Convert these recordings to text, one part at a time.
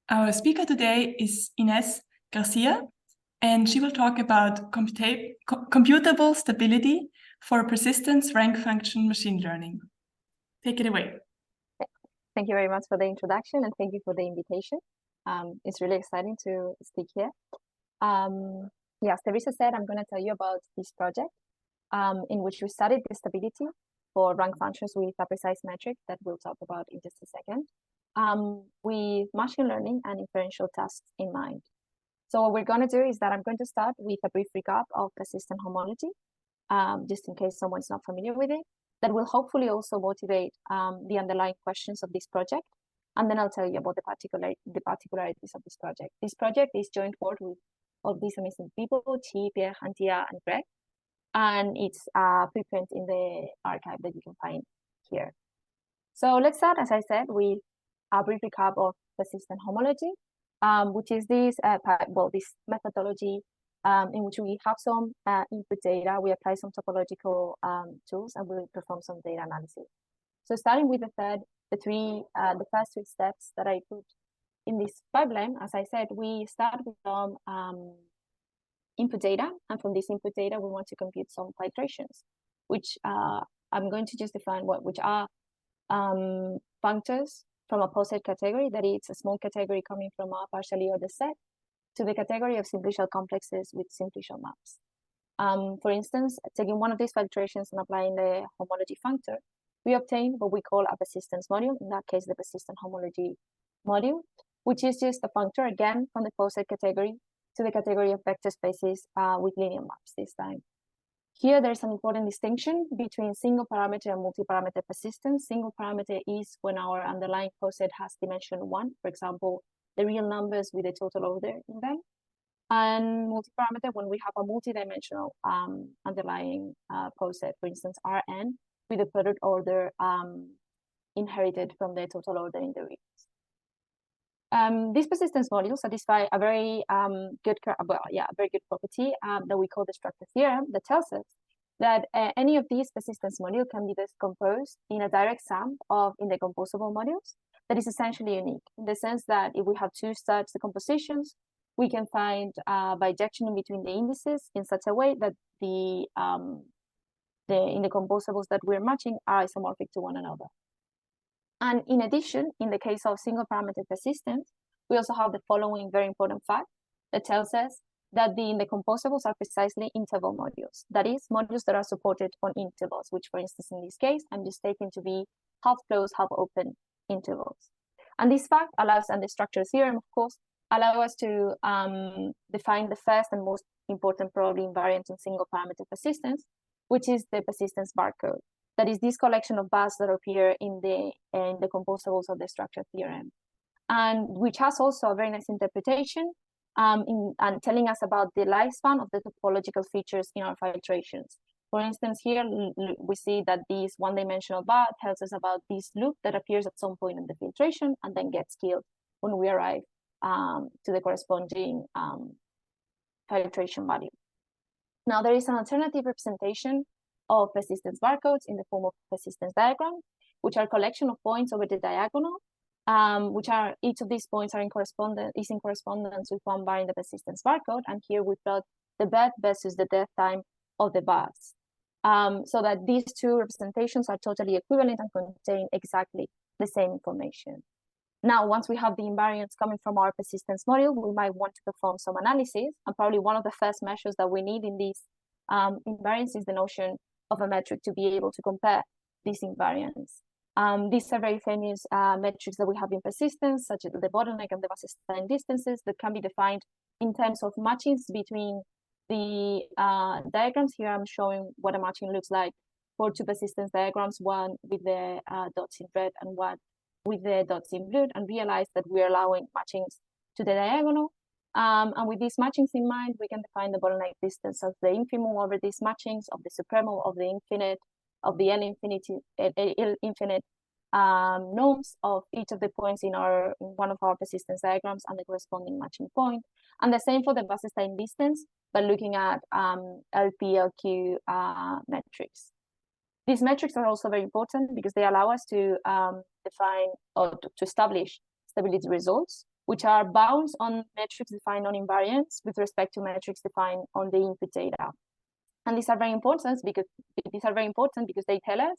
Our speaker today is Inés Garcia, and she will talk about computable stability for persistence rank function machine learning. Take it away. Thank you very much for the introduction, and thank you for the invitation. It's really exciting to speak here. Yes, Teresa said I'm going to tell you about this project in which we studied the stability for rank functions with a precise metric that we'll talk about in just a second, with machine learning and inferential tasks in mind. So what we're going to do is that I'm going to start with a brief recap of persistent homology, just in case someone's not familiar with it. That will hopefully also motivate the underlying questions of this project. And then I'll tell you about the particularities of this project. This project is joint work with all these amazing people, Chi, Pierre, Anthea, and Greg. And it's a preprint in the archive that you can find here. So let's start, as I said, with a brief recap of persistent homology, which is this methodology in which we have some input data, we apply some topological tools, and we perform some data analysis. So starting with the first three steps that I put in this pipeline, as I said, we start with some input data, and from this input data, we want to compute some filtrations, which I'm going to just define which are functors from a poset category, that is a small category coming from a partially ordered set, to the category of simplicial complexes with simplicial maps. For instance, taking one of these filtrations and applying the homology functor, we obtain what we call a persistence module, in that case, the persistent homology module, which is just a functor, again, from the poset category to the category of vector spaces with linear maps this time. Here, there's an important distinction between single parameter and multi-parameter persistence. Single parameter is when our underlying poset has dimension 1, for example, the real numbers with a total order in them. And multi-parameter when we have a multi-dimensional underlying poset, for instance, Rn, with a product order inherited from the total order in the reals. These persistence modules satisfy a very good property that we call the structure theorem, that tells us that any of these persistence modules can be decomposed in a direct sum of indecomposable modules that is essentially unique, in the sense that if we have two such decompositions, we can find bijection in between the indices in such a way that the indecomposables that we're matching are isomorphic to one another. And in addition, in the case of single parameter persistence, we also have the following very important fact that tells us that the indecomposables are precisely interval modules. That is, modules that are supported on intervals, which, for instance, in this case, I'm just taking to be half closed, half open intervals. And this fact allows, and the structure theorem, of course, allow us to define the first and most important probably invariant in single parameter persistence, which is the persistence barcode. That is this collection of bars that appear in the composables of the structure theorem, and which has also a very nice interpretation and telling us about the lifespan of the topological features in our filtrations. For instance, here we see that this one-dimensional bar tells us about this loop that appears at some point in the filtration and then gets killed when we arrive to the corresponding filtration value. Now, there is an alternative representation of persistence barcodes in the form of persistence diagram, which are a collection of points over the diagonal, which are, each of these points are in correspondence with one bar in the persistence barcode. And here we plot the birth versus the death time of the bars, so that these two representations are totally equivalent and contain exactly the same information. Now, once we have the invariants coming from our persistence module, we might want to perform some analysis. And probably one of the first measures that we need in these invariants is the notion of a metric to be able to compare these invariants. These are very famous metrics that we have in persistence, such as the bottleneck and the Wasserstein distances, that can be defined in terms of matchings between the diagrams. Here I'm showing what a matching looks like for two persistence diagrams, one with the dots in red and one with the dots in blue, and realize that we're allowing matchings to the diagonal. And with these matchings in mind, we can define the bottleneck distance of the infimum over these matchings, of the supremum, of the infinite, of the L infinite norms of each of the points in one of our persistence diagrams and the corresponding matching point. And the same for the Wasserstein distance, but looking at LP, LQ metrics. These metrics are also very important because they allow us to define or to establish stability results which are bounds on metrics defined on invariants with respect to metrics defined on the input data. And these are very important because they tell us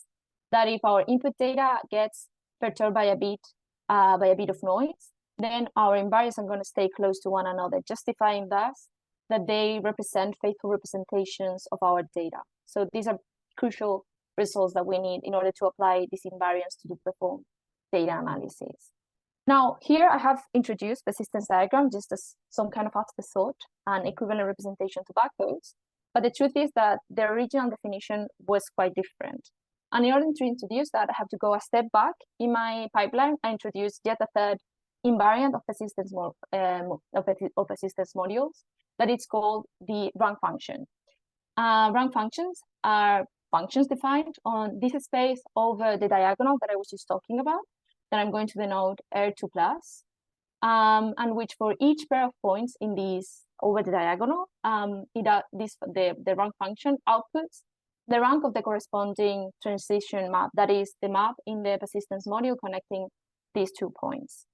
that if our input data gets perturbed by a bit of noise, then our invariants are going to stay close to one another, justifying thus that they represent faithful representations of our data. So these are crucial results that we need in order to apply these invariants to perform data analysis. Now, here I have introduced persistence diagram just as some kind of afterthought and equivalent representation to barcodes. But the truth is that the original definition was quite different. And in order to introduce that, I have to go a step back in my pipeline. I introduced yet a third invariant of persistence modules that it's called the rank function. Rank functions are functions defined on this space over the diagonal that I was just talking about, that I'm going to denote R2 plus, and which for each pair of points in these over the diagonal, the rank function outputs the rank of the corresponding transition map, that is the map in the persistence module connecting these 2 points.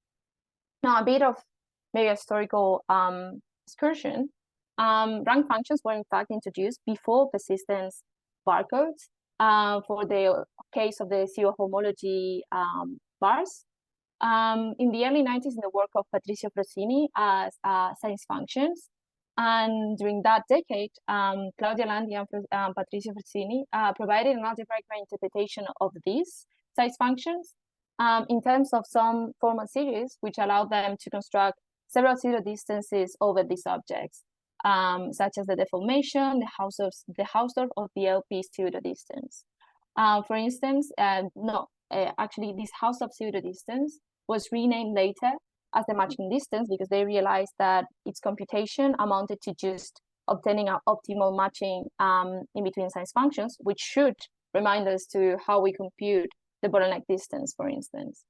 Now, a bit of maybe a historical excursion. Rank functions were in fact introduced before persistence barcodes for the case of the zero homology bars. In the early 90s, in the work of Patrizio Frosini as science functions. And during that decade, Claudia Landi and Patrizio Frosini provided an algebraic interpretation of these size functions in terms of some formal series, which allowed them to construct several pseudo distances over these objects, such as the deformation, the Hausdorff of the LP pseudo distance. For instance, actually, this Hausdorff pseudo distance was renamed later as the matching distance because they realized that its computation amounted to just obtaining an optimal matching in between size functions, which should remind us to how we compute the bottleneck distance, for instance.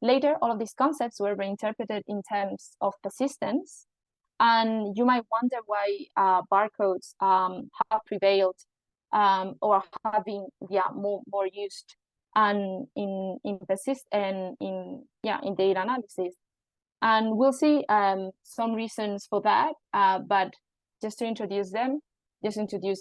Later, all of these concepts were reinterpreted in terms of persistence. And you might wonder why barcodes have prevailed or have been more used and in data analysis. And we'll see some reasons for that, but just to introduce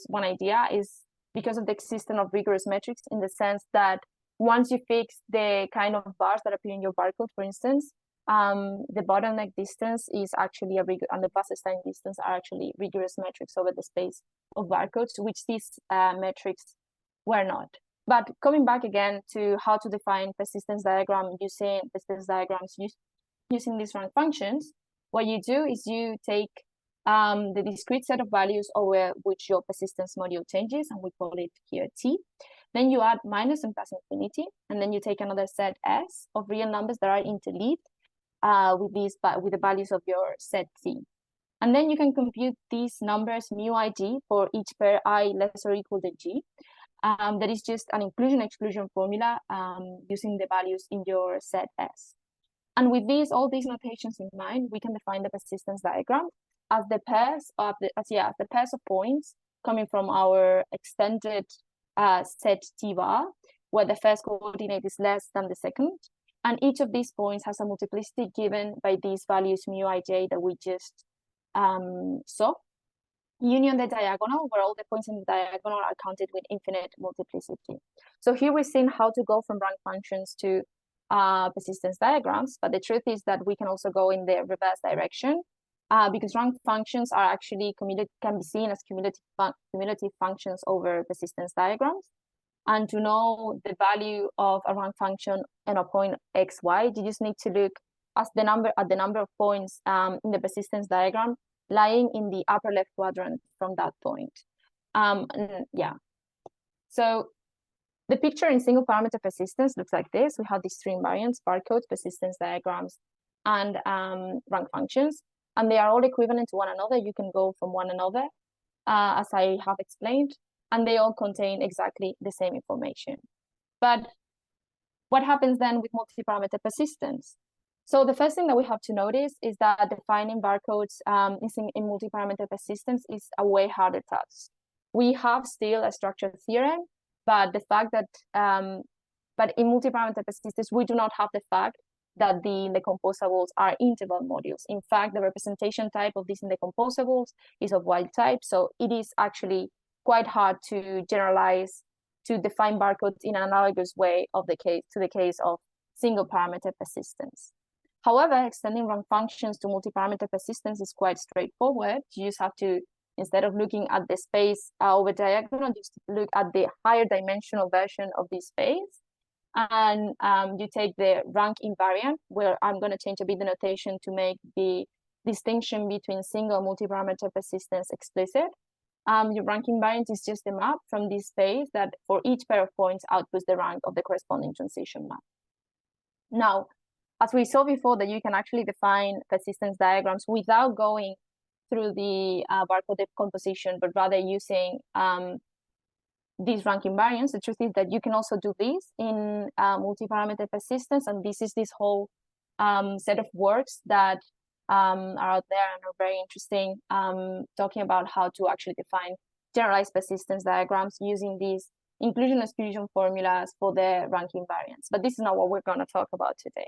one idea is because of the existence of rigorous metrics, in the sense that once you fix the kind of bars that appear in your barcode, for instance, the bottleneck distance is actually and the Wasserstein distance are actually rigorous metrics over the space of barcodes, which these metrics were not. But coming back again to how to define persistence diagram using persistence diagrams using these rank functions, what you do is you take the discrete set of values over which your persistence module changes, and we call it here T. Then you add minus and plus infinity, and then you take another set S of real numbers that are interleaved with the values of your set T. And then you can compute these numbers mu ig for each pair I less or equal to G. That is just an inclusion-exclusion formula using the values in your set S. And with all these notations in mind, we can define the persistence diagram as the pairs of points coming from our extended set T bar, where the first coordinate is less than the second. And each of these points has a multiplicity given by these values mu ij that we just saw. Union the diagonal, where all the points in the diagonal are counted with infinite multiplicity. So here we've seen how to go from rank functions to persistence diagrams, but the truth is that we can also go in the reverse direction because rank functions are actually can be seen as cumulative functions over persistence diagrams. And to know the value of a rank function and a point x, y, you just need to look at the number of points in the persistence diagram lying in the upper left quadrant from that point. So the picture in single parameter persistence looks like this. We have these three invariants: barcodes, persistence diagrams, and rank functions, and they are all equivalent to one another. You can go from one another, as I have explained, and they all contain exactly the same information. But what happens then with multi-parameter persistence? So the first thing that we have to notice is that defining barcodes in multi-parameter persistence is a way harder task. We have still a structured theorem, but the fact that, but in multi-parameter persistence, we do not have the fact that the indecomposables are interval modules. In fact, the representation type of these indecomposables is of wild type, so it is actually quite hard to generalize, to define barcodes in an analogous way of the case of single parameter persistence. However, extending rank functions to multi-parameter persistence is quite straightforward. You just have to, instead of looking at the space over diagonal, just look at the higher dimensional version of this space. And you take the rank invariant, where I'm going to change a bit the notation to make the distinction between single and multi-parameter persistence explicit. Your rank invariant is just a map from this space that for each pair of points outputs the rank of the corresponding transition map. Now, as we saw before, that you can actually define persistence diagrams without going through the barcode decomposition, but rather using these rank invariants. The truth is that you can also do this in multi-parameter persistence, and this is this whole set of works that are out there and are very interesting, talking about how to actually define generalized persistence diagrams using these inclusion-exclusion formulas for the rank invariants. But this is not what we're going to talk about today.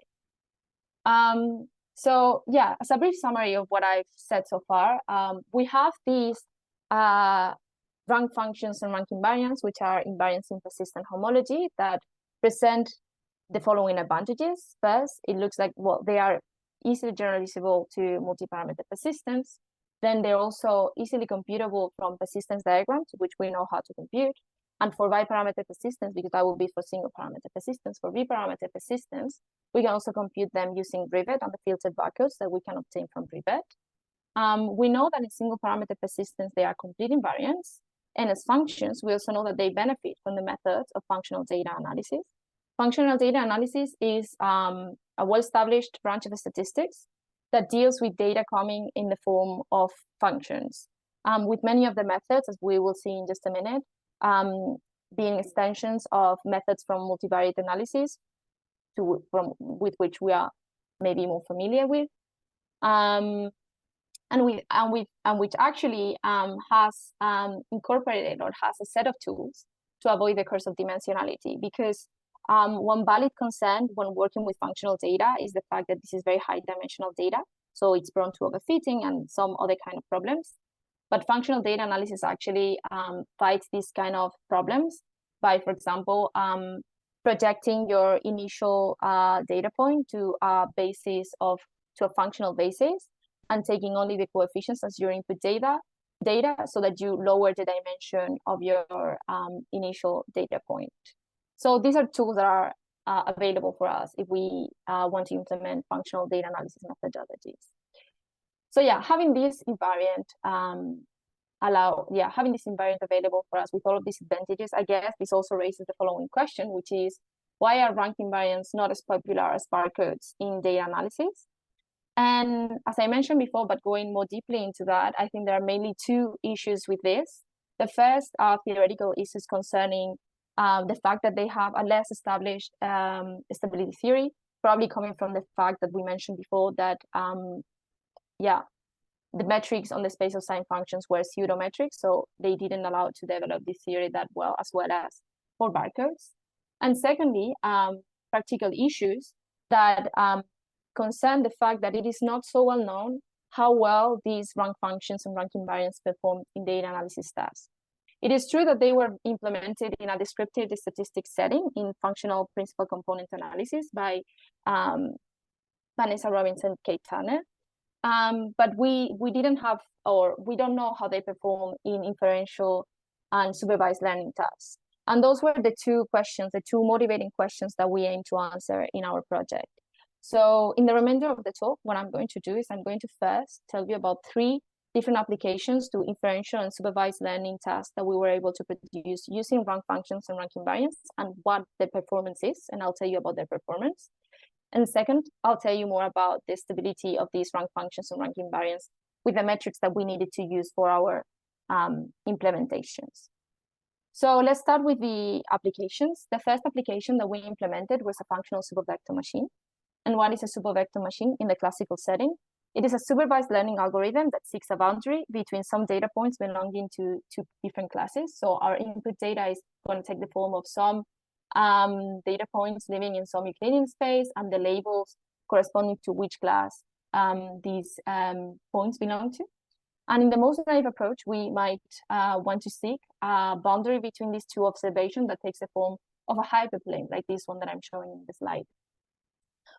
So yeah, as a brief summary of what I've said so far, we have these rank functions and rank invariants, which are invariants in persistent homology, that present the following advantages. First, it looks like, well, they are easily generalizable to multi-parameter persistence. Then they're also easily computable from persistence diagrams, which we know how to compute. And for biparameter persistence, because that will be for single parameter persistence, for biparameter persistence, we can also compute them using Rivet and the filtered barcodes that we can obtain from Rivet. We know that in single parameter persistence, they are complete invariants. And as functions, we also know that they benefit from the methods of functional data analysis. Functional data analysis is a well-established branch of statistics that deals with data coming in the form of functions. With many of the methods, as we will see in just a minute, being extensions of methods from multivariate analysis with which we are maybe more familiar with, and which actually has incorporated or has a set of tools to avoid the curse of dimensionality. Because one valid concern when working with functional data is the fact that this is very high dimensional data, so it's prone to overfitting and some other kind of problems. But functional data analysis actually fights these kind of problems by, for example, projecting your initial data point to a functional basis, and taking only the coefficients as your input data, so that you lower the dimension of your initial data point. So these are tools that are available for us if we want to implement functional data analysis methodologies. So yeah, having this invariant having this invariant available for us with all of these advantages, I guess this also raises the following question, which is, why are rank invariants not as popular as barcodes in data analysis? And as I mentioned before, but going more deeply into that, I think there are mainly two issues with this. The first are theoretical issues concerning the fact that they have a less established stability theory, probably coming from the fact that we mentioned before that the metrics on the space of sign functions were pseudometrics, so they didn't allow to develop this theory that well, as well as for barcodes. And secondly, practical issues that concern the fact that it is not so well known how well these rank functions and rank invariants perform in data analysis tasks. It is true that they were implemented in a descriptive statistics setting in functional principal component analysis by Vanessa Robinson and Kate Turner. But we didn't have, or we don't know how they perform in inferential and supervised learning tasks. And those were the two questions, the two motivating questions that we aim to answer in our project. So in the remainder of the talk, what I'm going to do is I'm going to first tell you about 3 different applications to inferential and supervised learning tasks that we were able to produce using rank functions and rank invariants, and what the performance is, and I'll tell you about their performance. And second, I'll tell you more about the stability of these rank functions and rank invariants with the metrics that we needed to use for our implementations. So let's start with the applications. The first application that we implemented was a functional supervector machine. And what is a supervector machine in the classical setting? It is a supervised learning algorithm that seeks a boundary between some data points belonging to 2 different classes. So our input data is going to take the form of some data points living in some Euclidean space, and the labels corresponding to which class these points belong to. And in the most naive approach, we might want to seek a boundary between these two observations that takes the form of a hyperplane, like this one that I'm showing in the slide.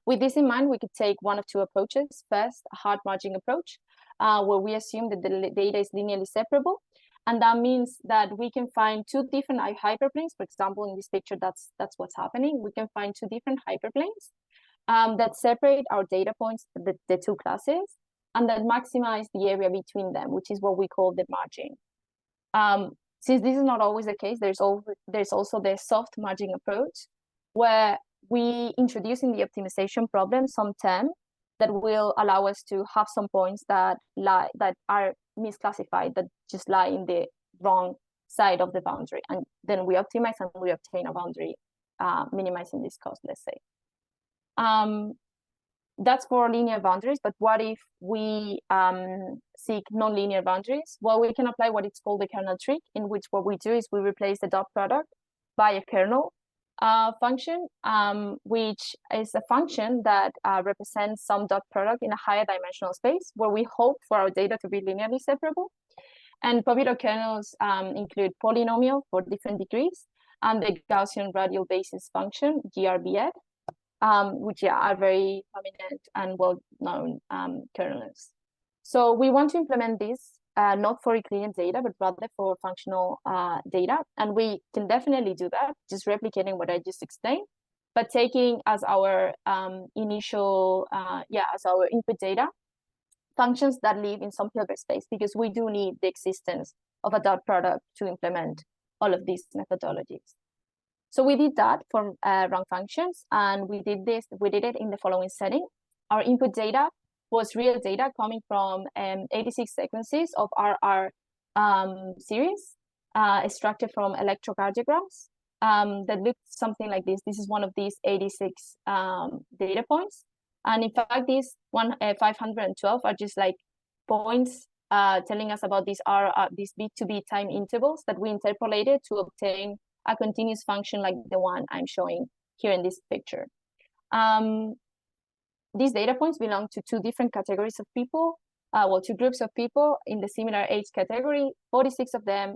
With this in mind, we could take one of two approaches. First, a hard margin approach, where we assume that the data is linearly separable. And that means that we can find two different hyperplanes. For example, in this picture, that's what's happening. We can find two different hyperplanes that separate our data points, the two classes, and that maximize the area between them, which is what we call the margin. Since this is not always the case, there's also the soft margin approach, where we introduce in the optimization problem some term that will allow us to have some points that are misclassified, that just lie in the wrong side of the boundary. And then we optimize and we obtain a boundary, minimizing this cost, let's say. That's for linear boundaries, but what if we seek non-linear boundaries? Well, we can apply what is called the kernel trick, in which what we do is we replace the dot product by a kernel function, which is a function that represents some dot product in a higher dimensional space, where we hope for our data to be linearly separable. And popular kernels include polynomial for different degrees, and the Gaussian radial basis function, GRBF, which are very prominent and well-known kernels. So we want to implement this not for Euclidean data, but rather for functional data. And we can definitely do that, just replicating what I just explained, but taking as our initial, as our input data, functions that live in some Hilbert space, because we do need the existence of a dot product to implement all of these methodologies. So we did that for rank functions, and we did it in the following setting. Our input data was real data coming from 86 sequences of RR series, extracted from electrocardiograms that looked something like this. This is one of these 86 data points. And in fact, these 512 are just like points telling us about these bit to bit time intervals that we interpolated to obtain a continuous function like the one I'm showing here in this picture. These data points belong to two different categories of people, two groups of people in the similar age category, 46 of them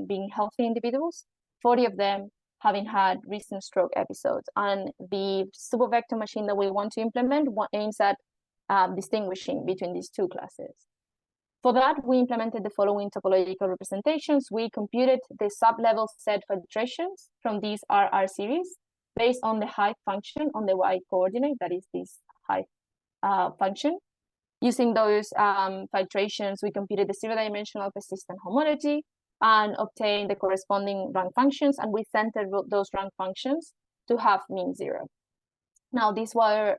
being healthy individuals, 40 of them having had recent stroke episodes. And the supervector machine that we want to implement aims at distinguishing between these two classes. For that, we implemented the following topological representations. We computed the sub-level set filtrations from these RR series based on the height function on the y coordinate, that is this height function. Using those filtrations, we computed the zero-dimensional persistent homology and obtained the corresponding rank functions, and we centered those rank functions to have mean zero. Now, these are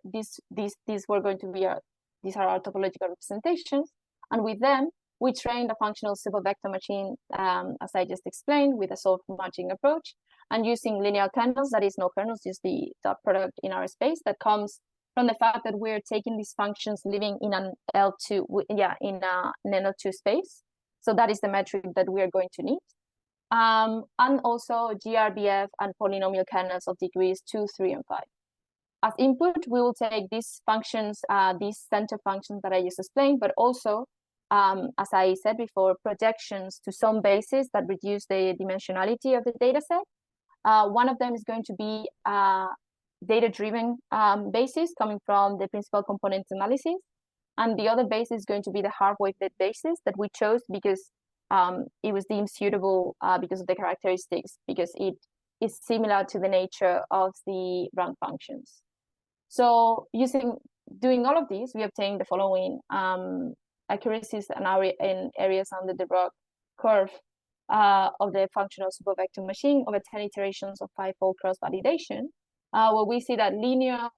our topological representations. And with them, we trained a functional supervector machine, as I just explained, with a soft margin approach, and using linear kernels, that is no kernels, just the dot product in our space that comes from the fact that we're taking these functions living in an L2, in an L2 space. So that is the metric that we are going to need. And also GRBF and polynomial kernels of degrees 2, 3, and 5. As input, we will take these functions, these center functions that I just explained, but also, as I said before, projections to some bases that reduce the dimensionality of the data set. One of them is going to be data-driven basis coming from the principal component analysis. And the other base is going to be the hard-weighted basis that we chose because it was deemed suitable because of the characteristics, because it is similar to the nature of the rank functions. So doing all of these, we obtained the following accuracies in areas under the ROC curve of the functional supervector machine over 10 iterations of 5-fold cross-validation, where we see that linear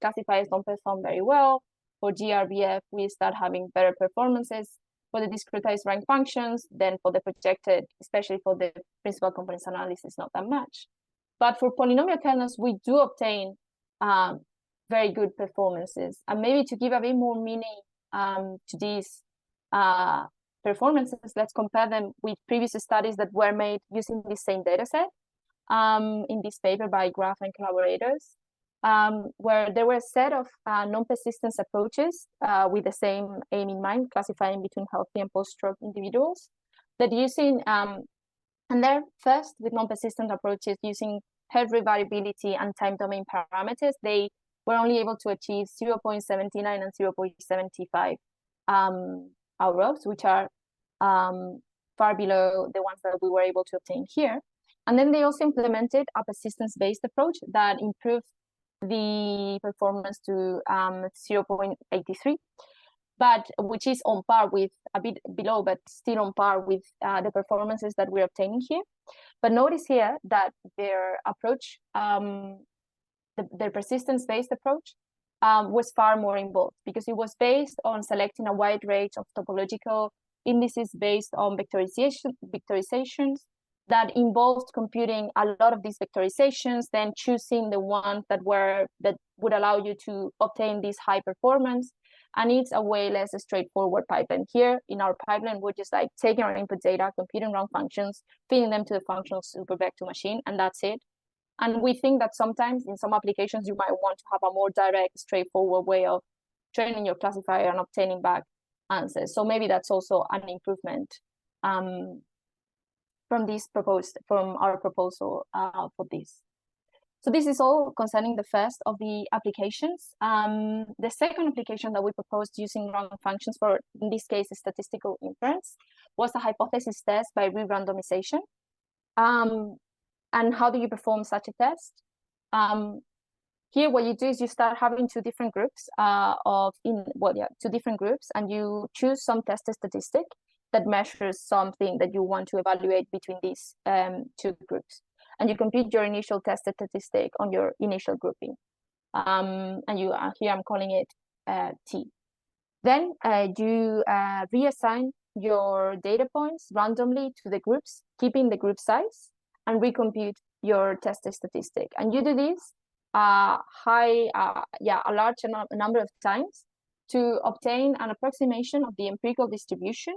classifiers don't perform very well. For GRBF, we start having better performances. For the discretized rank functions, then for the projected, especially for the principal components analysis, not that much. But for polynomial kernels, we do obtain very good performances. And maybe to give a bit more meaning to these performances, let's compare them with previous studies that were made using the same data set in this paper by Graf and collaborators. where there were a set of non-persistence approaches with the same aim in mind, classifying between healthy and post-stroke individuals, that using, and there first with non-persistent approaches using head rate variability and time domain parameters, they were only able to achieve 0.79 and 0.75 outrows, which are far below the ones that we were able to obtain here. And then they also implemented a persistence-based approach that improved the performance to 0.83, but which is on par with, a bit below, but still on par with the performances that we're obtaining here. But notice here that their approach, their persistence-based approach was far more involved, because it was based on selecting a wide range of topological indices based on vectorizations that involved computing a lot of these vectorizations, then choosing the ones that would allow you to obtain this high performance. And it's a way less straightforward pipeline. Here in our pipeline, we're just like taking our input data, computing wrong functions, feeding them to the functional super vector machine, and that's it. And we think that sometimes in some applications, you might want to have a more direct, straightforward way of training your classifier and obtaining back answers. So maybe that's also an improvement from our proposal for this. So this is all concerning the first of the applications. The second application that we proposed using wrong functions for, in this case, statistical inference, was a hypothesis test by re-randomization. And how do you perform such a test? Here, what you do is you start having two different groups two different groups, and you choose some test statistic that measures something that you want to evaluate between these two groups. And you compute your initial test statistic on your initial grouping. And you here I'm calling it T. Then you reassign your data points randomly to the groups, keeping the group size, and recompute your test statistic. And you do this a large number of times to obtain an approximation of the empirical distribution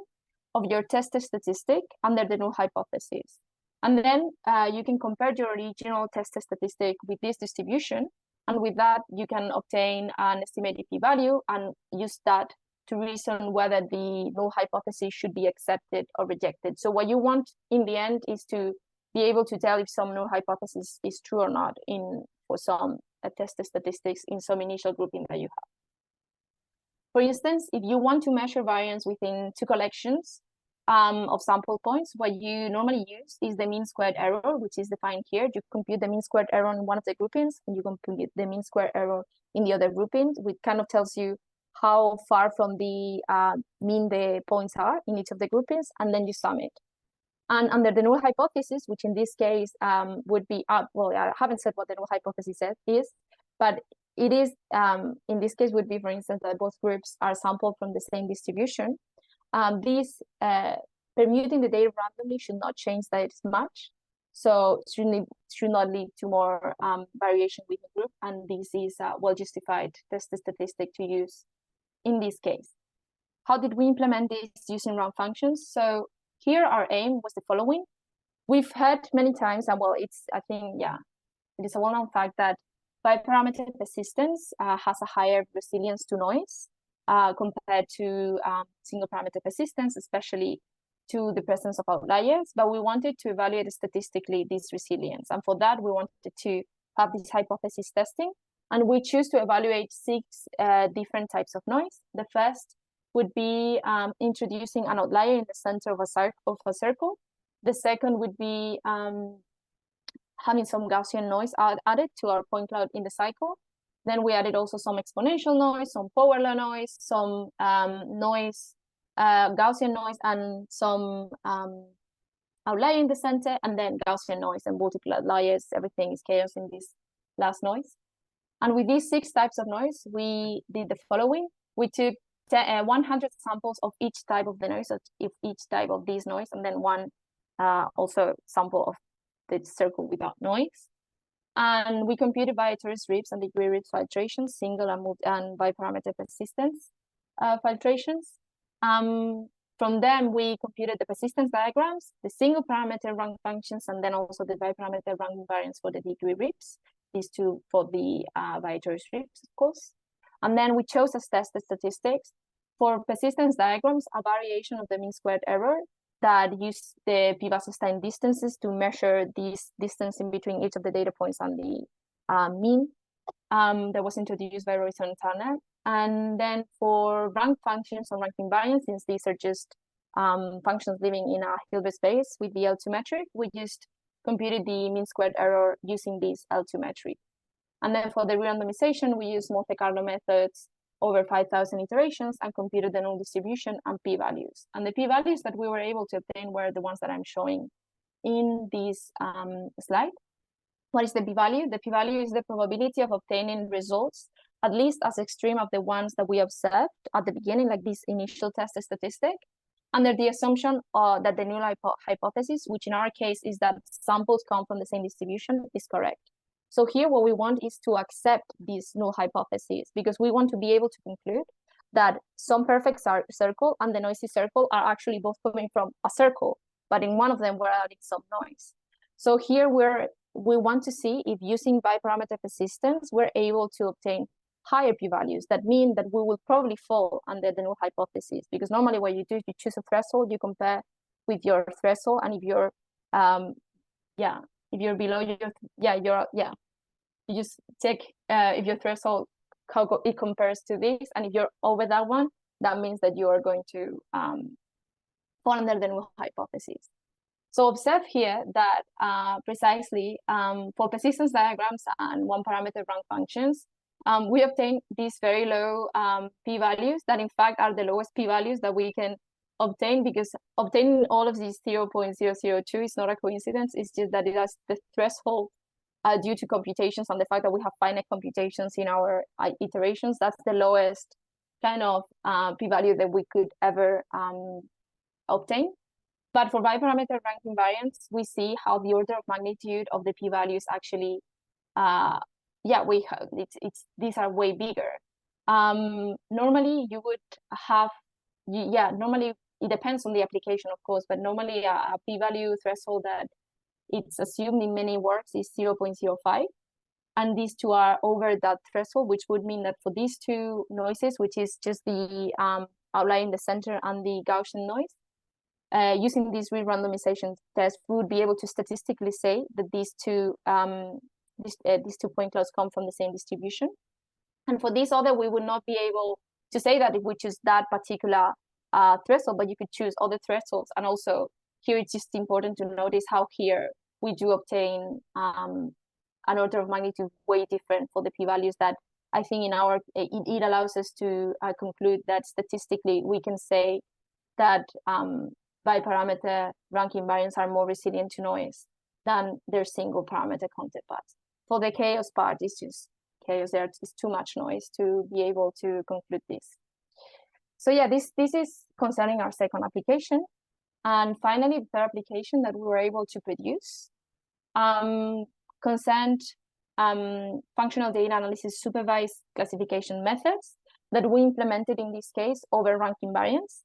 of your test statistic under the null hypothesis. And then you can compare your original test statistic with this distribution. And with that, you can obtain an estimated p-value and use that to reason whether the null hypothesis should be accepted or rejected. So what you want in the end is to be able to tell if some null hypothesis is true or not for some test statistics in some initial grouping that you have. For instance, if you want to measure variance within two collections of sample points, what you normally use is the mean squared error, which is defined here. You compute the mean squared error in one of the groupings, and you compute the mean squared error in the other grouping, which kind of tells you how far from the mean the points are in each of the groupings, and then you sum it. And under the null hypothesis, which in this case would be, well, I haven't said what the null hypothesis is, but it is, in this case, would be, for instance, that both groups are sampled from the same distribution. This permuting the data randomly should not change that much. So it should not lead to more variation with the group. And this is a well-justified test statistic to use in this case. How did we implement this using wrong functions? So here our aim was the following. We've heard many times, and well, I think, it is a well-known fact that biparameter persistence has a higher resilience to noise compared to single parameter persistence, especially to the presence of outliers. But we wanted to evaluate statistically this resilience. And for that, we wanted to have this hypothesis testing. And we choose to evaluate 6 different types of noise. The first would be introducing an outlier in the center of a circle. The second would be having some Gaussian noise added to our point cloud in the cycle. Then we added also some exponential noise, some power law noise, some noise, Gaussian noise, and some outlier in the center, and then Gaussian noise and multiple outliers. Everything is chaos in this last noise. And with these 6 types of noise, we did the following. We took 100 samples of each type of the noise, of each type of this noise, and then one also sample of the circle without noise. And we computed Viator's Reeves and degree Reeves filtrations, single and biparameter persistence filtrations. From them, we computed the persistence diagrams, the single parameter rank functions, and then also the biparameter rank invariants for the degree Reeves. these two for the viatory strips, of course. And then we chose as tested statistics for persistence diagrams, a variation of the mean squared error that use the p-Wasserstein distances to measure this distance in between each of the data points and the mean that was introduced by Royston and Turner. And then for rank functions or rank invariants, since these are just functions living in a Hilbert space with the L2 metric, we just computed the mean squared error using this L2 metric. And then for the re-randomization, we use Monte Carlo methods over 5,000 iterations and computed the null distribution and p-values. And the p-values that we were able to obtain were the ones that I'm showing in this slide. What is the p-value? The p-value is the probability of obtaining results at least as extreme of the ones that we observed at the beginning, like this initial test statistic, under the assumption that the null hypothesis, which in our case is that samples come from the same distribution, is correct. So here what we want is to accept this null hypothesis, because we want to be able to conclude that some perfect circle and the noisy circle are actually both coming from a circle, but in one of them we're adding some noise. So here we want to see if using biparameter persistence, we're able to obtain higher p-values. That mean that we will probably fall under the null hypothesis, because normally what you do is you choose a threshold, you compare with your threshold, and if you're if you're below your you just check if your threshold, how it compares to this, and if you're over that one, that means that you are going to fall under the null hypothesis. So observe here that precisely for persistence diagrams and one parameter rank functions, we obtain these very low p-values that in fact are the lowest p-values that we can obtain, because obtaining all of these 0.002 is not a coincidence. It's just that it has the threshold due to computations and the fact that we have finite computations in our iterations. That's the lowest kind of p-value that we could ever obtain. But for biparameter rank invariants, we see how the order of magnitude of the p-values actually, these are way bigger. Normally you would have, normally it depends on the application, of course, but normally a p-value threshold that it's assumed in many works is 0.05. And these two are over that threshold, which would mean that for these two noises, which is just the outlier in the center and the Gaussian noise, using this re-randomization test, we would be able to statistically say that these two point clouds come from the same distribution. And for this other, we would not be able to say that if we choose that particular threshold, but you could choose other thresholds. And also here, it's just important to notice how here we do obtain an order of magnitude way different for the p-values that I think in our, it allows us to conclude that statistically we can say that biparameter rank invariants are more resilient to noise than their single parameter counterparts. For the chaos part, it's just chaos. There is too much noise to be able to conclude this. So yeah, this is concerning our second application. And finally, the third application that we were able to produce concerned functional data analysis supervised classification methods that we implemented in this case over rank invariants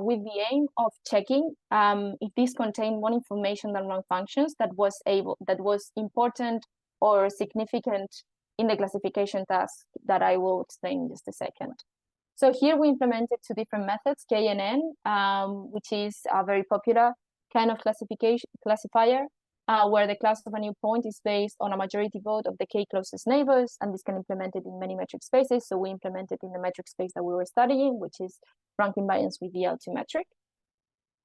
with the aim of checking if these contain more information than rank functions that was important or significant in the classification task that I will explain in just a second. So here we implemented two different methods, K and N, which is a very popular kind of classifier, where the class of a new point is based on a majority vote of the K closest neighbors, and this can be implemented in many metric spaces. So we implemented in the metric space that we were studying, which is rank invariance with the L2 metric.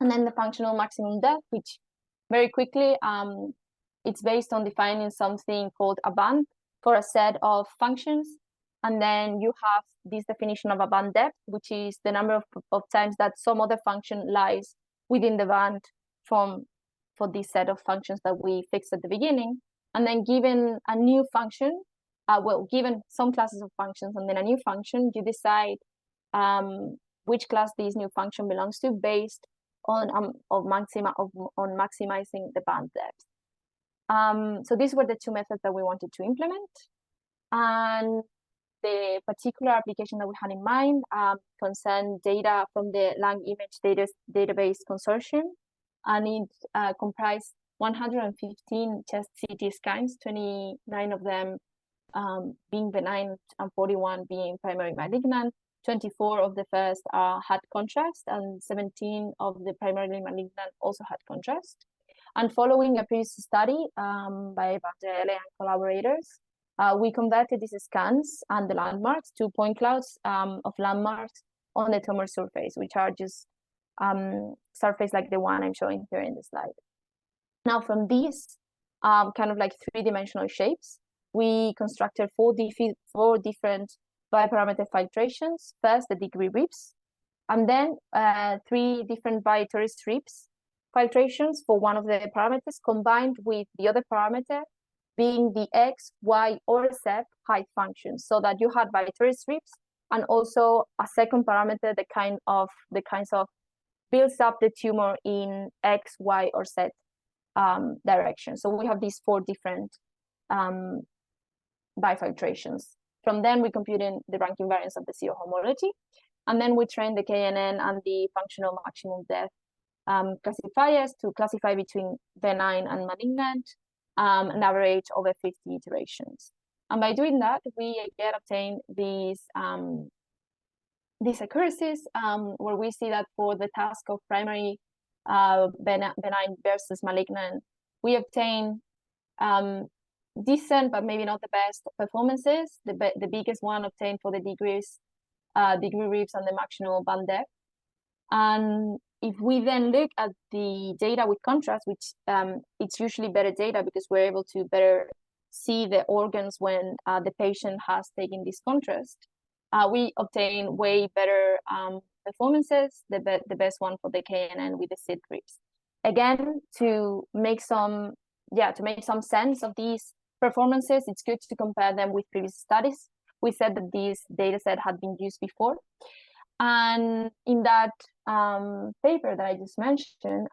And then the functional maximum depth, which very quickly, it's based on defining something called a band for a set of functions. And then you have this definition of a band depth, which is the number of times that some other function lies within the band for this set of functions that we fixed at the beginning. And then given a new function, given some classes of functions and then a new function, you decide which class this new function belongs to based on maximizing the band depth. So these were the two methods that we wanted to implement. And the particular application that we had in mind concerned data from the Lang image database consortium, and it comprised 115 chest CT scans, 29 of them being benign and 41 being primary malignant. 24 of the first had contrast, and 17 of the primarily malignant also had contrast. And following a previous study by Faugère and collaborators, we converted these scans and the landmarks to point clouds of landmarks on the tumor surface, which are just surface like the one I'm showing here in the slide. Now, from these kind of like three-dimensional shapes, we constructed four different biparameter filtrations. First, the degree ribs, and then three different bi-tourist ribs filtrations for one of the parameters, combined with the other parameter being the x, y, or z height functions, so that you had bi-tourist ribs and also a second parameter that kinds of builds up the tumor in x, y, or z direction. So we have these four different bifiltrations. From then, we computed the rank invariance of the zero homology, and then we trained the KNN and the functional maximum depth classifiers to classify between benign and malignant, an average over 50 iterations. And by doing that, we again obtain these accuracies where we see that for the task of primary benign versus malignant, we obtain decent, but maybe not the best performances. The biggest one obtained for the degree ribs and the maximal band depth. And if we then look at the data with contrast, which it's usually better data because we're able to better see the organs when the patient has taken this contrast, we obtain way better performances, the best one for the KNN with the SID ribs. Again, to make some sense of these performances, it's good to compare them with previous studies. We said that this data set had been used before. And in that paper that I just mentioned,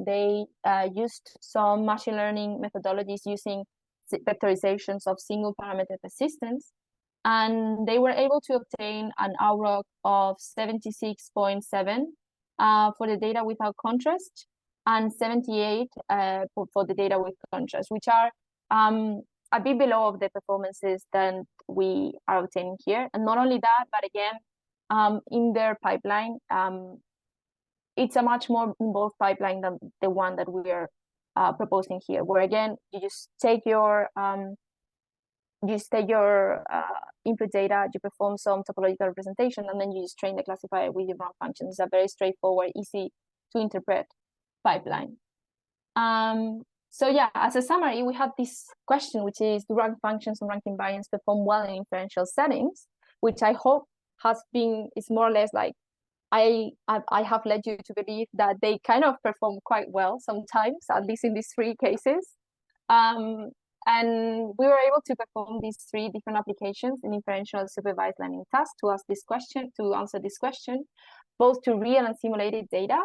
they used some machine learning methodologies using vectorizations of single parameter persistence. And they were able to obtain an ROC of 76.7 for the data without contrast, and 78 for the data with contrast, which are a bit below of the performances than we are obtaining here. And not only that, but again, in their pipeline, it's a much more involved pipeline than the one that we are proposing here, where again, you just take your input data, you perform some topological representation, and then you just train the classifier with your rank functions. It's a very straightforward, easy to interpret pipeline. So yeah, as a summary, we have this question, which is, do rank functions and rank invariants perform well in inferential settings? Which I hope is more or less like, I have led you to believe that they kind of perform quite well sometimes, at least in these three cases. And we were able to perform these three different applications in inferential supervised learning tasks to answer this question, both to real and simulated data.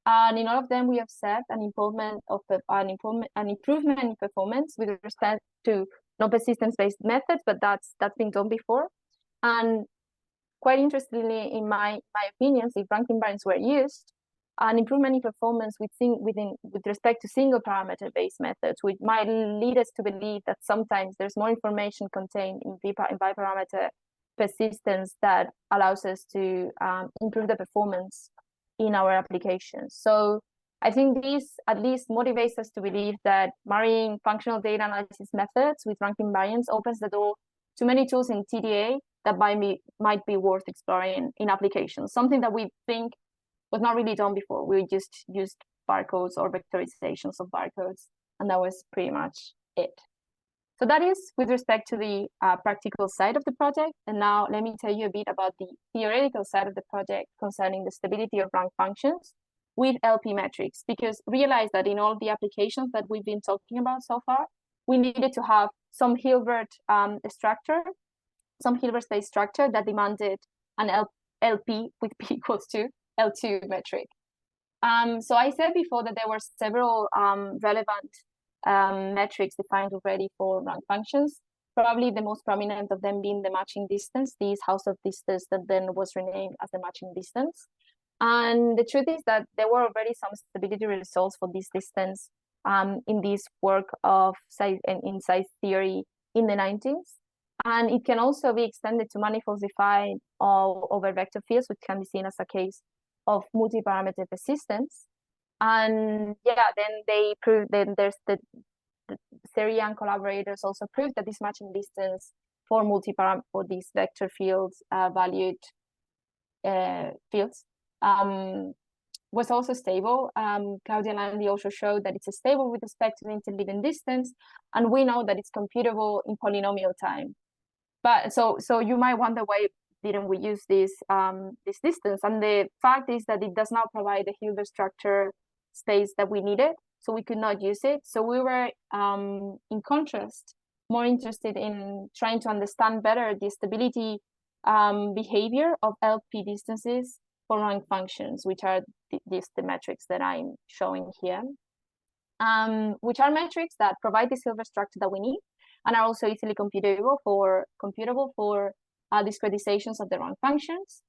And in all of them, we observed an improvement in performance with respect to non-persistence-based methods, but that's been done before. And quite interestingly, in my opinions, if rank invariants were used, an improvement in performance with respect to single parameter based methods, which might lead us to believe that sometimes there's more information contained in biparameter persistence that allows us to improve the performance in our applications. So I think this at least motivates us to believe that marrying functional data analysis methods with rank invariants opens the door to many tools in TDA that might be worth exploring in applications, something that we think was not really done before. We just used barcodes or vectorizations of barcodes, and that was pretty much it. So that is with respect to the practical side of the project. And now let me tell you a bit about the theoretical side of the project concerning the stability of rank functions with LP metrics, because realize that in all the applications that we've been talking about so far, we needed to have some Hilbert structure, some Hilbert-based structure that demanded an LP with P equals to L2 metric. So I said before that there were several relevant metrics defined already for rank functions, probably the most prominent of them being the matching distance, this house of distance that then was renamed as the matching distance. And the truth is that there were already some stability results for this distance in this work of size and in size theory in the 90s. And it can also be extended to manifolds defined over vector fields, which can be seen as a case of multi-parameter persistence. And yeah, then they prove, then there's the Seri and collaborators also proved that this matching distance for for these vector fields, valued fields, was also stable. Claudia Landi also showed that it's stable with respect to the interleaving distance, and we know that it's computable in polynomial time. But so you might wonder, why didn't we use this this distance? And the fact is that it does not provide the Hilbert structure space that we needed, so we could not use it. So we were, in contrast, more interested in trying to understand better the stability behavior of LP distances for rank functions, which are the metrics that I'm showing here, which are metrics that provide the Hilbert structure that we need and are also easily computable for discretizations of the rank functions.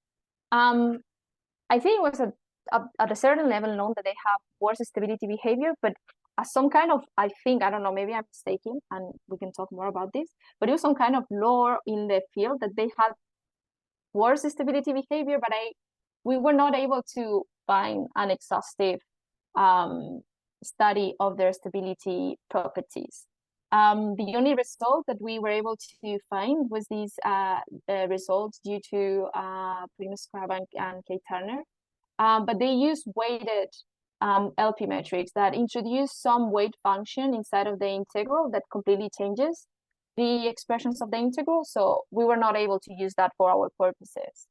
I think it was at a certain level known that they have worse stability behavior, but as some kind of, I don't know, maybe I'm mistaken, and we can talk more about this, but it was some kind of lore in the field that they had worse stability behavior, but we were not able to find an exhaustive study of their stability properties. The only result that we were able to find was these results due to Primskrab and Kate Turner. But they use weighted LP metrics that introduce some weight function inside of the integral that completely changes the expressions of the integral. So we were not able to use that for our purposes.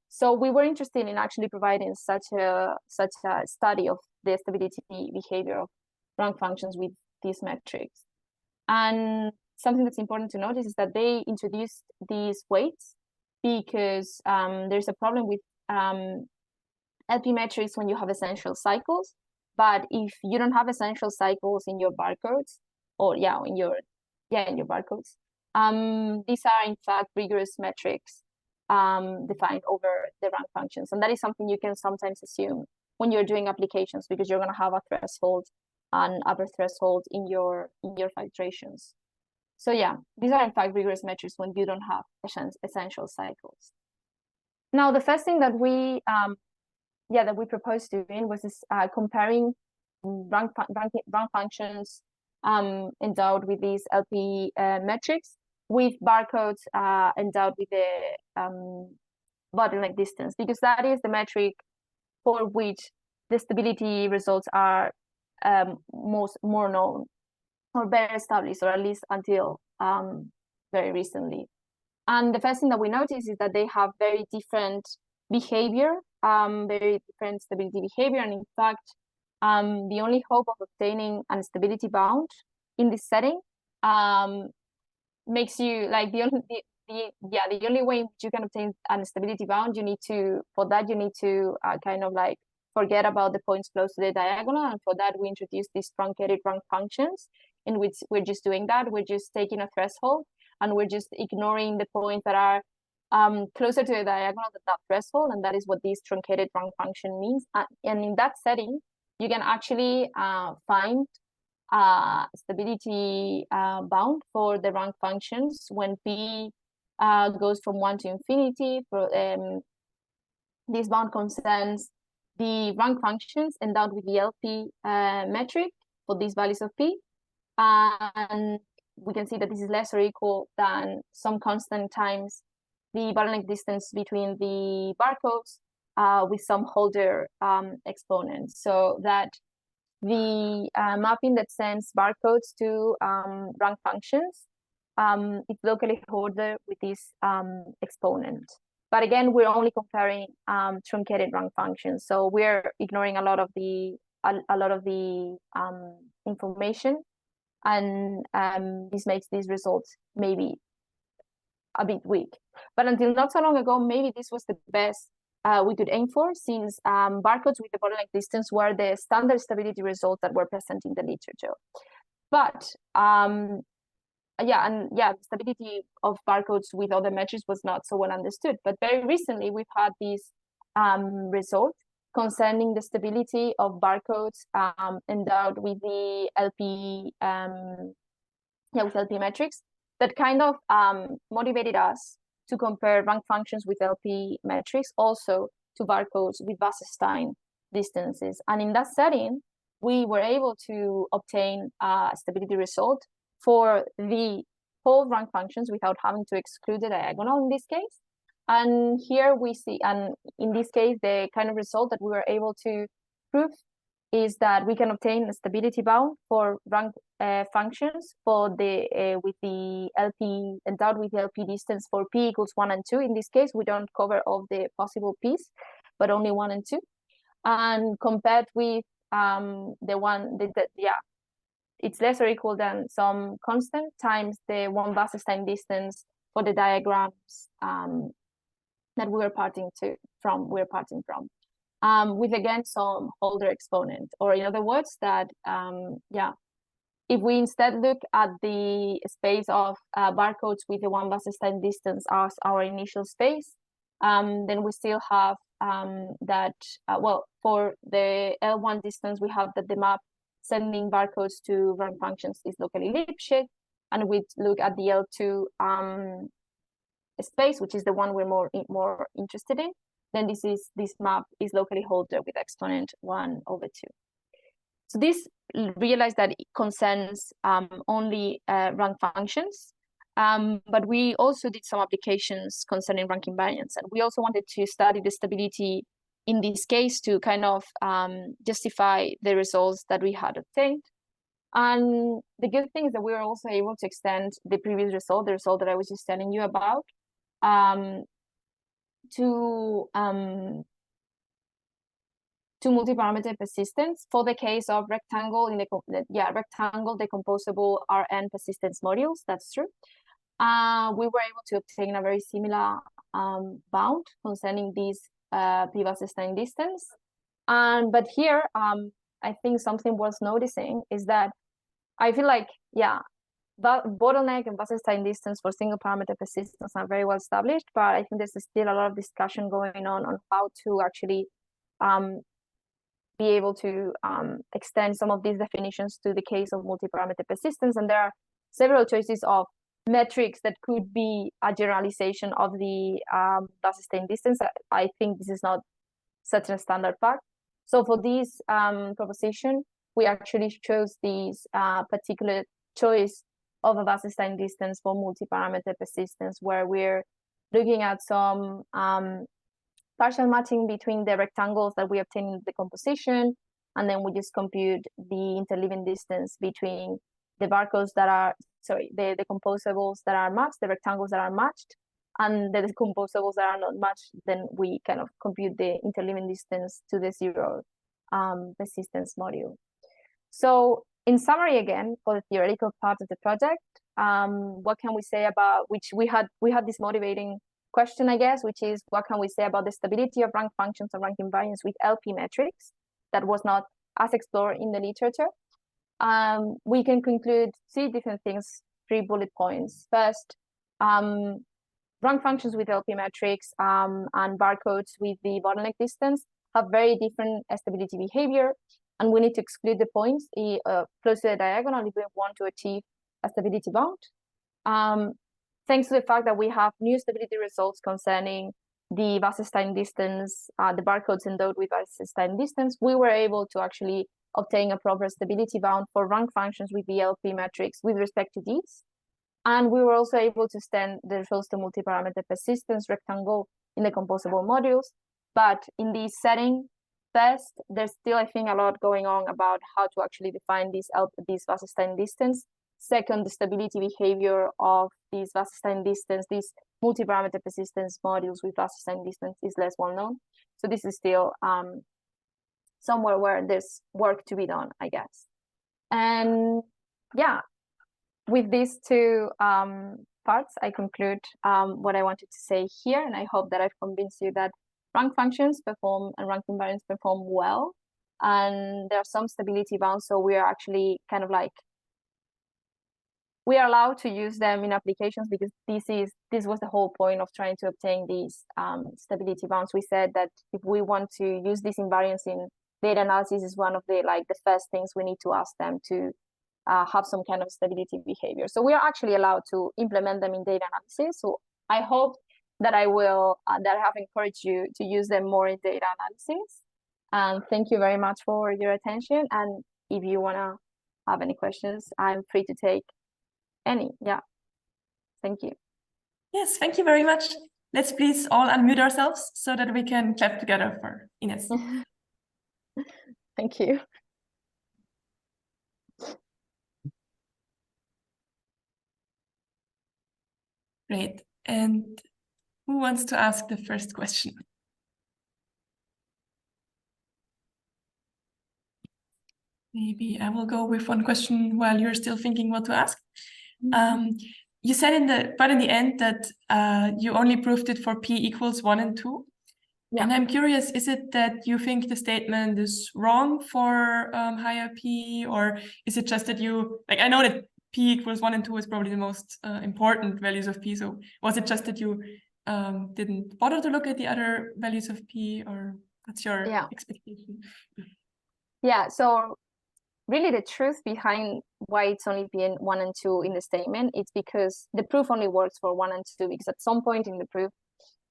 So we were interested in actually providing such a study of the stability behavior of rank functions with these metrics. And something that's important to notice is that they introduced these weights because there's a problem with LP metrics when you have essential cycles. But if you don't have essential cycles in your barcodes, or in your barcodes, these are in fact rigorous metrics defined over the rank functions, and that is something you can sometimes assume when you're doing applications, because you're going to have a threshold and upper threshold in your filtrations. So yeah, these are in fact rigorous metrics when you don't have essential cycles. Now, the first thing that we proposed doing was this, comparing rank functions endowed with these LP metrics with barcodes endowed with the bottleneck distance, because that is the metric for which the stability results are more known or better established, or at least until very recently. And the first thing that we notice is that they have very different behavior, very different stability behavior. And in fact, the only hope of obtaining an stability bound in this setting makes you like the only way in which you can obtain an stability bound, you need to kind of like forget about the points close to the diagonal. And for that, we introduce these truncated rank functions, in which we're just doing that. We're just taking a threshold and we're just ignoring the points that are closer to the diagonal than that threshold. And that is what this truncated rank function means. And in that setting, you can actually find stability bound for the rank functions when P goes from 1 to infinity. For this bound concerns the rank functions endowed with the LP metric for these values of P. And we can see that this is less or equal than some constant times the bottleneck distance between the barcodes with some Holder exponent, so that the mapping that sends barcodes to rank functions is locally ordered with this exponent. But again, we're only comparing truncated rank functions, so we're ignoring a lot of the information, and this makes these results maybe a bit weak. But until not so long ago, maybe this was the best we could aim for, since barcodes with the bottleneck distance were the standard stability results that were present in the literature. But the stability of barcodes with other metrics was not so well understood. But very recently, we've had these results concerning the stability of barcodes endowed with the LP, with LP metrics that kind of motivated us to compare rank functions with LP metrics also to barcodes with Wasserstein distances. And in that setting, we were able to obtain a stability result for the whole rank functions without having to exclude the diagonal in this case. And here we see, and in this case, the kind of result that we were able to prove is that we can obtain a stability bound for rank functions for the with the LP endowed with the LP distance for p equals 1 and 2. In this case, we don't cover all the possible p's, but only 1 and 2. And compared with the one that it's less or equal than some constant times the 1 Wasserstein distance for the diagrams that we were parting from, with again some Holder exponent, or in other words that if we instead look at the space of barcodes with the 1 Wasserstein distance as our initial space, then we still have for the L1 distance, we have that the map sending barcodes to rank functions is locally Lipschitz, and we look at the L2 space, which is the one we're more interested in, then this map is locally Holder with exponent 1/2. So this realized that it concerns only rank functions, but we also did some applications concerning rank invariants, and we also wanted to study the stability in this case to kind of justify the results that we had obtained. And the good thing is that we were also able to extend the previous result, the result that I was just telling you about, to multi-parameter persistence for the case of rectangle rectangle decomposable Rn persistence modules. That's true. We were able to obtain a very similar bound concerning this P-Wasserstein distance. But here, I think something worth noticing is that I feel like, bottleneck and Wasserstein distance for single parameter persistence are very well established, but I think there's still a lot of discussion going on how to actually be able to extend some of these definitions to the case of multi-parameter persistence. And there are several choices of metrics that could be a generalization of the Wasserstein distance. I think this is not such a standard fact. So for this proposition, we actually chose this particular choice of a Wasserstein distance for multi-parameter persistence, where we're looking at some partial matching between the rectangles that we obtain in the composition, and then we just compute the interleaving distance between the barcodes that are, the decomposables that are matched, the rectangles that are matched, and the decomposables that are not matched. Then we kind of compute the interleaving distance to the 0 persistence module. So in summary, again, for the theoretical part of the project, what can we say about, which we had this motivating question, I guess, which is what can we say about the stability of rank functions and rank invariants with LP metrics that was not as explored in the literature? We can conclude 3 different things, 3 bullet points. First, rank functions with LP metrics and barcodes with the bottleneck distance have very different stability behavior, and we need to exclude the points close to the diagonal if we want to achieve a stability bound. Thanks to the fact that we have new stability results concerning the Wasserstein distance, the barcodes endowed with Wasserstein distance, we were able to actually obtain a proper stability bound for rank functions with the LP metrics with respect to these. And we were also able to extend the results to multi-parameter persistence rectangle in the composable modules. But in this setting, first, there's still, I think, a lot going on about how to actually define this Wasserstein distance. Second, the stability behavior of this Wasserstein distance, these multi-parameter persistence modules with Wasserstein distance is less well known. So this is still somewhere where there's work to be done, I guess. And with these 2 parts, I conclude what I wanted to say here, and I hope that I've convinced you that rank functions perform and rank invariants perform well, and there are some stability bounds, so we are actually kind of like we are allowed to use them in applications because this was the whole point of trying to obtain these stability bounds. We said that if we want to use these invariants in data analysis, is one of the first things we need to ask them to have some kind of stability behavior. So we are actually allowed to implement them in data analysis. So I hope that I have encouraged you to use them more in data analysis. And thank you very much for your attention. And if you want to have any questions, I'm free to take any. Yeah. Thank you. Yes, thank you very much. Let's please all unmute ourselves so that we can clap together for Inés. Thank you. Great. And who wants to ask the first question? Maybe I will go with one question while you're still thinking what to ask. You said in the end that you only proved it for p equals 1 and 2. Yeah. And I'm curious, is it that you think the statement is wrong for higher p, or is it just that you, I know that p equals 1 and 2 is probably the most important values of p, so was it just that you didn't bother to look at the other values of p, or what's your expectation? Yeah, so really the truth behind why it's only p 1 and 2 in the statement, it's because the proof only works for 1 and 2, because at some point in the proof,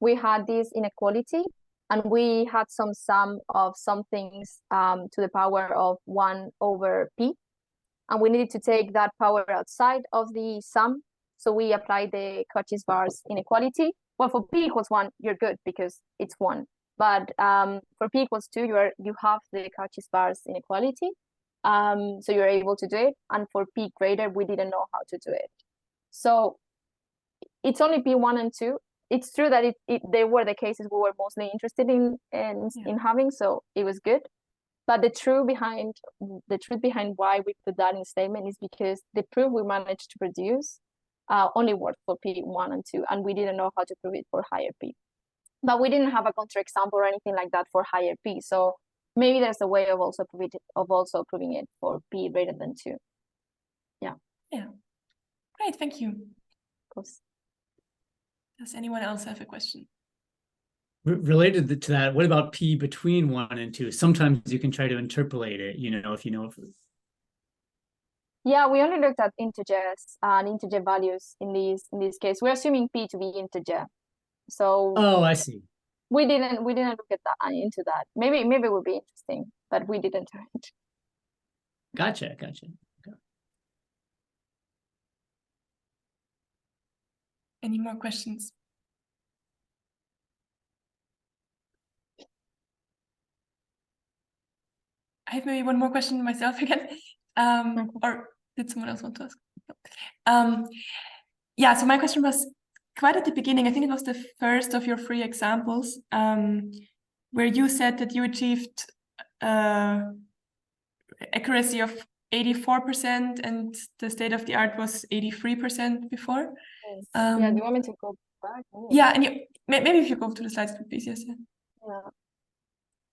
we had this inequality, and we had some sum of some things to the power of 1 over p. And we needed to take that power outside of the sum. So we applied the Cauchy's bars inequality. Well, for p equals 1, you're good because it's 1. But for p equals 2, you have the Cauchy's bars inequality. So you're able to do it. And for p greater, we didn't know how to do it. So it's only p1 and 2. It's true that they were the cases we were mostly interested in having, so it was good. But the truth behind why we put that in the statement is because the proof we managed to produce only worked for p1 and 2, and we didn't know how to prove it for higher p. But we didn't have a counterexample or anything like that for higher p. So maybe there's a way of also proving it for p greater than 2. Yeah. Yeah. Great. Thank you. Of course. Does anyone else have a question? Related to that, what about p between 1 and 2? Sometimes you can try to interpolate it, if you know. Yeah, we only looked at integers and integer values in this case. We're assuming p to be integer. So I see. We didn't look at that into that. Maybe it would be interesting, but we didn't do it. Gotcha. Any more questions? I have maybe one more question myself again. Or did someone else want to ask? Yeah, so my question was quite at the beginning. I think it was the first of your 3 examples, where you said that you achieved accuracy of 84% and the state of the art was 83% before. Yeah, do you want me to go back? Yeah, and maybe if you go to the slides, please. Yes. Yeah.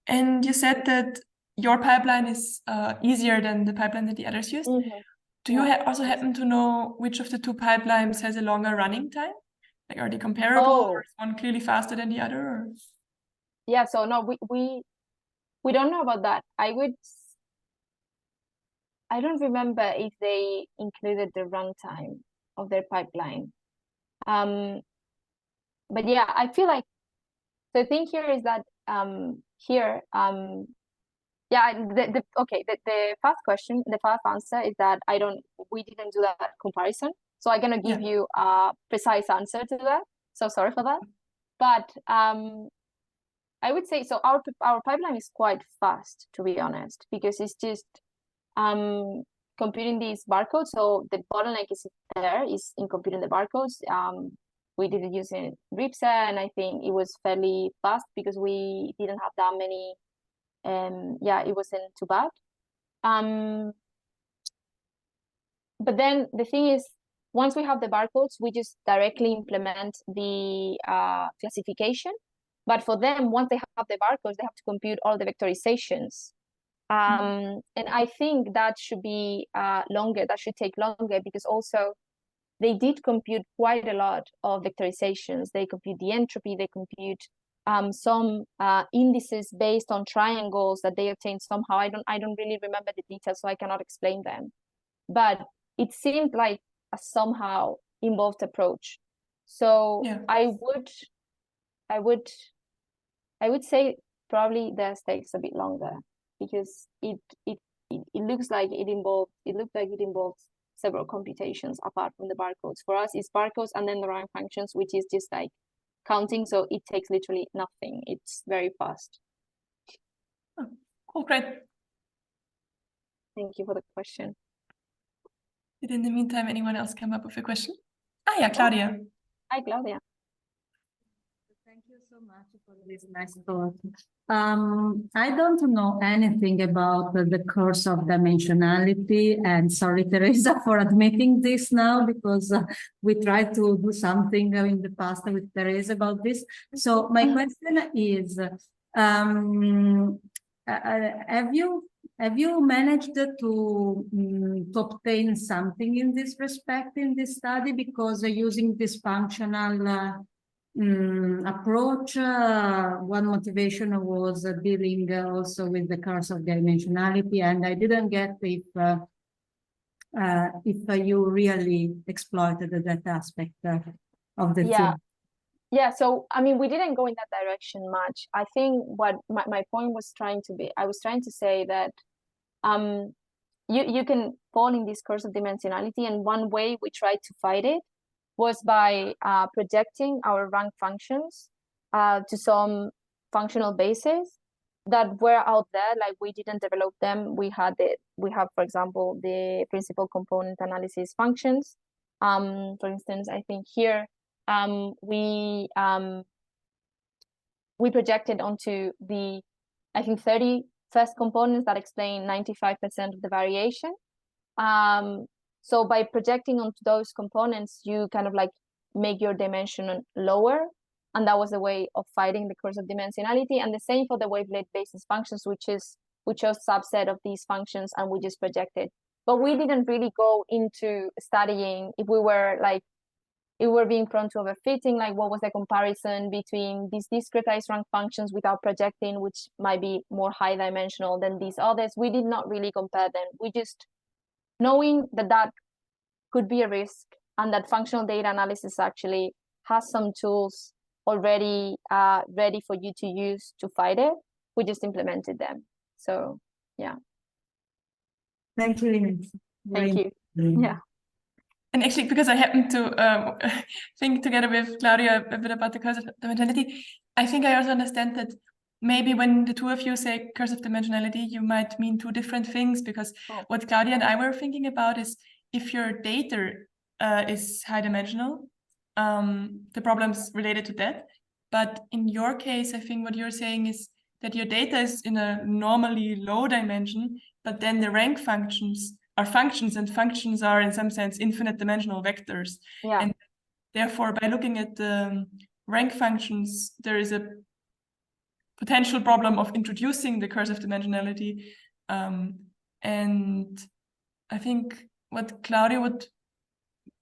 And you said that your pipeline is easier than the pipeline that the others used. Do you also happen to know which of the 2 pipelines has a longer running time? Are they comparable, or is one clearly faster than the other? Or? Yeah, so no, we don't know about that. I don't remember if they included the runtime of their pipeline. But yeah, I feel like the thing here is that the fast question, the fast answer is that we didn't do that comparison. So I'm gonna give you a precise answer to that. So sorry for that. But I would say, so our pipeline is quite fast, to be honest, because it's just computing these barcodes. So the bottleneck is in computing the barcodes. We did it using Ripsa, and I think it was fairly fast because we didn't have that many. It wasn't too bad. But then the thing is, once we have the barcodes, we just directly implement the classification. But for them, once they have the barcodes, they have to compute all the vectorizations. And I think that should be longer. That should take longer because also they did compute quite a lot of vectorizations. They compute the entropy, they compute some indices based on triangles that they obtained somehow. I don't really remember the details, so I cannot explain them. But it seemed like a somehow involved approach. So yeah. I would say probably theirs takes a bit longer, because it looks like it involved several computations apart from the barcodes. For us, it's barcodes and then the rank functions, which is just like counting. So it takes literally nothing. It's very fast. Oh, great. Thank you for the question. Did in the meantime anyone else come up with a question? Ah, yeah, Claudia. Hi, Claudia. Thank you so much for this nice talk. I don't know anything about the course of dimensionality, and sorry, Teresa, for admitting this now, because we tried to do something in the past with Teresa about this. So my question is, have you managed to obtain something in this respect in this study? Because using this functional approach, one motivation was dealing also with the curse of dimensionality, and I didn't get if you really exploited that aspect of the theory. Yeah, so I mean, we didn't go in that direction much. I think what my point was I was trying to say that you can fall in this curse of dimensionality, and one way we tried to fight it was by projecting our rank functions to some functional bases that were out there. Like, we didn't develop them. We have, for example, the principal component analysis functions. For instance, I think here we projected onto the, I think, 30 first components that explain 95% of the variation. So by projecting onto those components, you kind of like make your dimension lower. And that was a way of fighting the curse of dimensionality. And the same for the wavelet basis functions, which chose subset of these functions, and we just projected. But we didn't really go into studying if we were being prone to overfitting, like what was the comparison between these discretized rank functions without projecting, which might be more high dimensional than these others. We did not really compare them. We just, knowing that could be a risk, and that functional data analysis actually has some tools already ready for you to use to fight it, we just implemented them. So yeah. Thank you, Inés. Thank you. Yeah. And actually, because I happened to think together with Claudia a bit about the curse of dimensionality, I think I also understand that maybe when the two of you say curse of dimensionality, you might mean two different things, because what Claudia and I were thinking about is, if your data is high dimensional, the problem's related to that. But in your case, I think what you're saying is that your data is in a normally low dimension, but then the rank functions are functions, and functions are in some sense infinite dimensional vectors. Yeah. And therefore, by looking at the rank functions, there is a potential problem of introducing the curse of dimensionality. And I think what Claudia would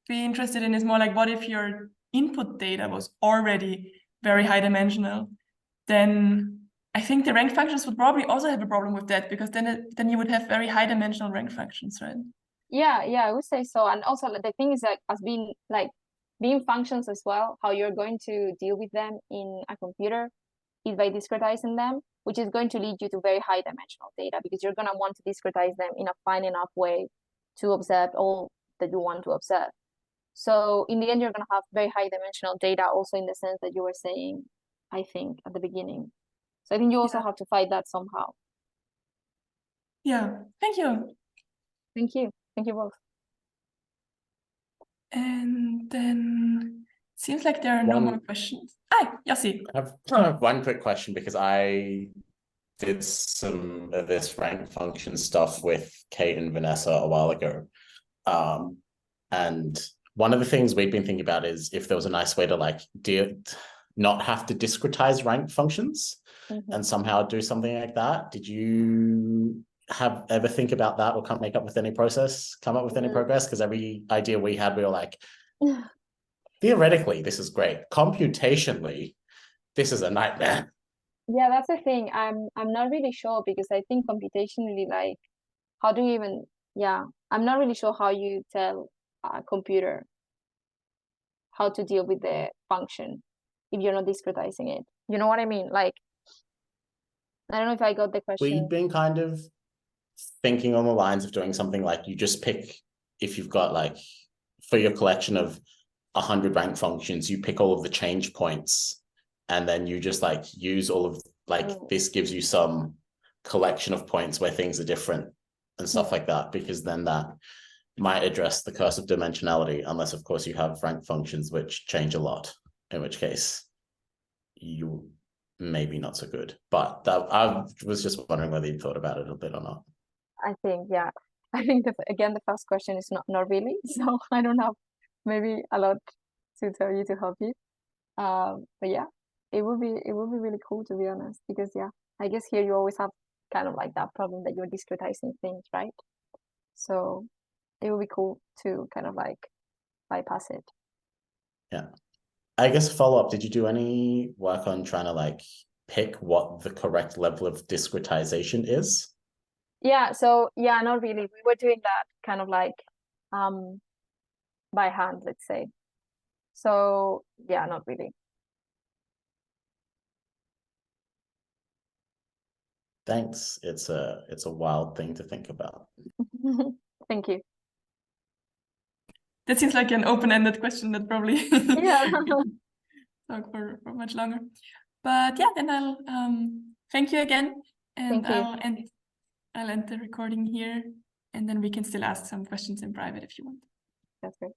be interested in is more like, what if your input data was already very high dimensional? Then I think the rank functions would probably also have a problem with that, because then you would have very high dimensional rank functions, right? Yeah, I would say so. And also the thing is that as being functions as well, how you're going to deal with them in a computer is by discretizing them, which is going to lead you to very high dimensional data, because you're going to want to discretize them in a fine enough way to observe all that you want to observe. So in the end, you're going to have very high dimensional data, also in the sense that you were saying, I think, at the beginning. So I think you also have to fight that somehow. Yeah, thank you. Thank you. Thank you both. And then it seems like there are no more questions. Hi, Yossi. I have one quick question, because I did some of this rank function stuff with Kate and Vanessa a while ago. And one of the things we've been thinking about is if there was a nice way to not have to discretize rank functions and somehow do something like that. Did you ever think about that, or come up with any progress? Because every idea we had, we were like, Theoretically, this is great. Computationally, this is a nightmare. Yeah, that's the thing. I'm not really sure because I think computationally, like, how do you even, yeah, I'm not really sure how you tell a computer how to deal with the function if you're not discretizing it. You know what I mean? Like, I don't know if I got the question. We've been kind of thinking on the lines of doing something like you just pick, if you've got like, for your collection of 100 rank functions, you pick all of the change points, and then you just like use all of, like, this gives you some collection of points where things are different and stuff like that, because then that might address the curse of dimensionality, unless of course you have rank functions which change a lot, in which case you maybe not so good. But that, I was just wondering whether you thought about it a bit or not. I think, yeah. I think again the first question is not really. So I don't have maybe a lot to tell you to help you. But yeah, it would be really cool, to be honest, because yeah, I guess here you always have kind of like that problem that you're discretizing things, right? So it would be cool to kind of like bypass it. Yeah. I guess follow up, did you do any work on trying to like pick what the correct level of discretization is? Yeah, so yeah, not really. We were doing that kind of like by hand, let's say. So yeah, not really. Thanks. It's a wild thing to think about. Thank you. That seems like an open-ended question that probably Yeah. talk for much longer. But yeah, then I'll thank you again, and Thank you. I'll end the recording here, and then we can still ask some questions in private if you want. That's great.